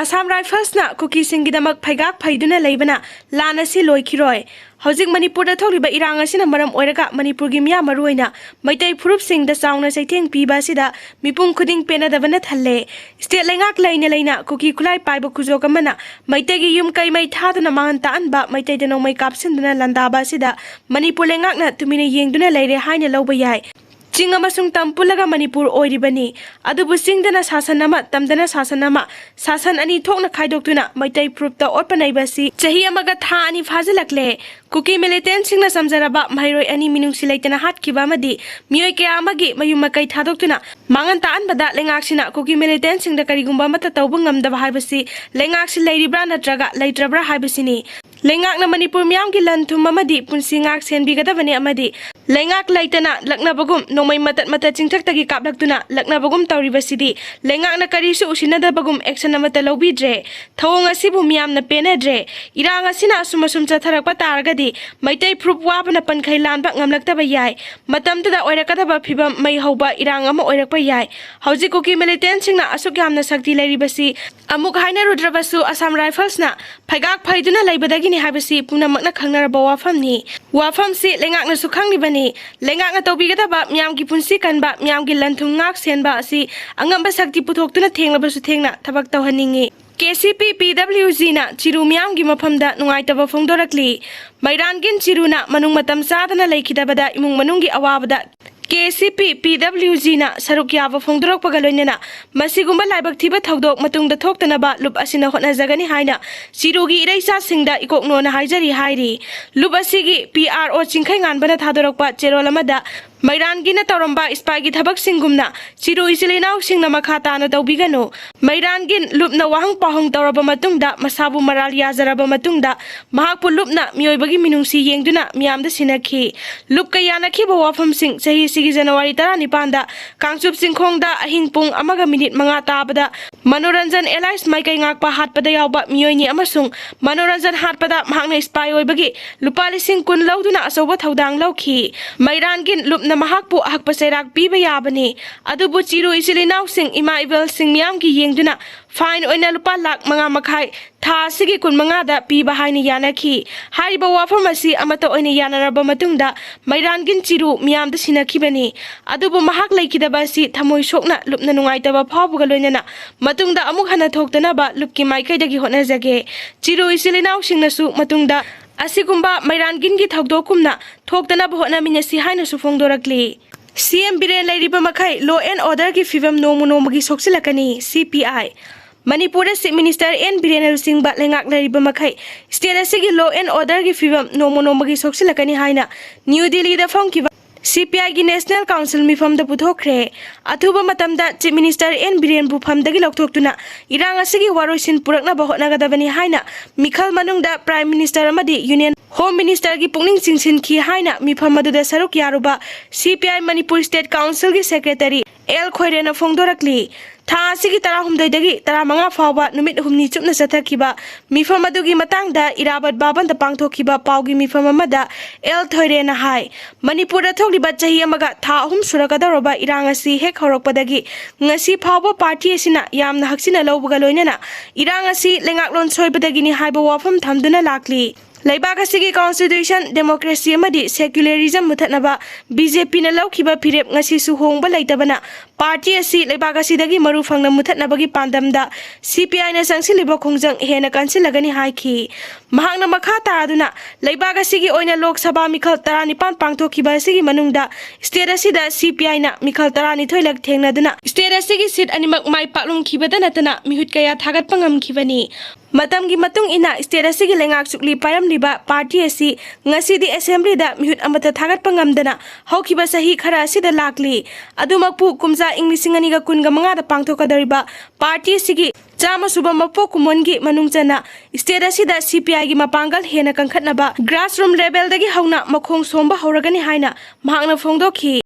Assam Rifles na kukisingi damak paigak paiduna leibana lana si loikiroi. Hojik Manipur da tholiba irang asina maram oiraga Manipur gi miya maruina maitai phurup sing da sauna saitheng piba sida mipum khuding pena dabana thalle state lengak laina laina kuki khulai paiba khujo kamana maitai gi yum kai mai thaduna mangan ta anba maitai da nomai kapsinduna landaba sida Manipur lengak na tumina yengduna leire haina loba yai Chinga masung tampulaga Manipur oiribani adubu singdana sasanama tamdana sasanama sasan ani thokna khaidoktuna maitai prupta otpanaibasi chahi amaga tha ani phazilakle kuki militant singna samjaraba mairoi ani minungsi leitana hatkiba amadi mioi kya amagi mayumakai thadoktuna mangan ta anbada lengaksina kuki militant singda karigumba mata tawba ngamdaba haibasi lengaksi leiribra natraga leitrabra haibasini Lengak na Manipur miyam ki lanthum amadi punsi ngak senbigadabani amadi lengak laitana lakna bagum nomai matat mata chingthak tagi kaplaktuna lakna bagum tawribasidi lengak na karisu usinada bagum action amata lobidre thawong asibu miyam na penadre irang asina asumasum chatharakpa taragadi maitai prup wabana pankhai lanba ngamlaktaba yai matamtada oirakadaba phibam mai hoba irang ama oirakpa yai hauji kuki militant singna asuk yamna sakti leiribasi amuk haina rudrabasu Assam Rifles na phagak phaiduna leibadagi habisi puna makna khangnaraba wafamni wafamsi lengakna sukhanglibani lengakna tawbigadaba miyamgi punsi kanba miyamgi lanthum ngak senba asi angamba sakti puthoktuna thenglabasu thengna thabak tawhaningi KCP PWG na chiru miyamgi mafamda nungaitaba fongdorkli mairangin chiruna manung matam sadana leikidabada imung manunggi awabada KCP PWG na saruk yaba fongdorok pagaloinena masigumba laibak thiba thaudok matungda thoktanaba lup asina hotnajagani haina chirugi ireisa singda ikokno na haijari hairi lup asigi PRO chingkhai nganbana thadorokpa cherolamada Mairangina Toromba Spagi Tabak Singumna, Chiru Isilinau Singna Makata na Daubigano, Mairangin Lupna Wahang Pahong Toraba Matungda, Masabu Maralia Zaraba Matungda, Mahapu Lupna, Mioibagi Minungsi Yengduna, Miam the Sinaki, Lupkayana Kibo Wafam Sing, Sahi Sigi January Tarani Panda, Kangsup Singkongda, Hingpung, Amaga Minute Mangata Abada, Manoranjan Elias Maikai Ngakpa Hatpadayaba, Mioini Amasung, Manoranjan Hatpada, Mahang Spy Oibagi, Lupali Sing Kun Lauduna Asoba Taudang Loki, Mairangin Lupna mahakpu ahakpaserak piba yabani adubu chiru isilinau sing ima ibel sing miyam ki yengduna fine oina lupa lak manga makhai tha sigi kun manga da piba haini yanaki hariba wafam asi amata oina yanaraba matungda mairangin chiru miyam da sinakibani adubu mahak laikidaba si thamoi sokna lupna nungaitaba phawbuga loinana matungda amuk hana thoktana ba lupki maikai dagi honajage chiru isilinau singnasu matungda Asigumba Mairangin gi thagdokumna thoktana bhona minasi haina su fongdorkli CM Biren leiriba makhai law and order gi fivam nomunomagi soksilakani CPI Manipur Chief Minister N Biren Singh ba lengak leiriba makhai state asigi law and order gi fivam nomunomagi soksilakani haina New Delhi da phongkiba CPI gi National Council mifam da puthokre athuba matamda Chief Minister N Biren bu famdagi loktoktuna irang asigi waroisin purakna bahotna gadabani haina mikhal manungda Prime Minister amadi Union Home Minister gi pungning singsin ki haina mifam maduda saruk yaruba CPI Manipur State Council gi Secretary L Khoirena fongdorkli tha sigi tara humdai dagi tara manga fawba numit humni chupna sathakiba mifam adugi matangda irabat baban da pangthokiba paugi mifam amada L Thoirena hai Manipur da thokliba chahi amaga tha ahum surakadaroba irangasi hek horokpadagi ngasi fawba party asina yamna haksina lawbuga loinana irangasi lengaklon soibadagi ni haiba wafam thamduna lakli Laibak asigi constitution democracy amadi secularism muthatnaba BJP na lawkiba phirep ngasi su hongba leitabana party asi laibak asidagi maru phangna muthatnabagi pandamda CPI na sangsiliba khongjang hena kansilagani haiki mahangna makha taraduna laibak asigi oina lok sabha mikhal 19 pangthokiba asigi manungda state asida CPI na mikhal 12 lak thengnaduna state asigi seat animak mai paklung khibada natana mihut kaya thagat pangam khibani Matamgi matung ina state asigi lengak sukli payam liba party asi ngasidi assembly da mihut amata thagat pangamdana haukiba sahi khara asida lakli adumakpu kumza inglisingani ga kunga manga da pangthokadariba party asigi chama suba mapo kumongi manungchana state asida CPI gi mapangal hena kangkhatnaba grassroots level dagi hauna makhong somba hauragani haina mahangna fongdokhi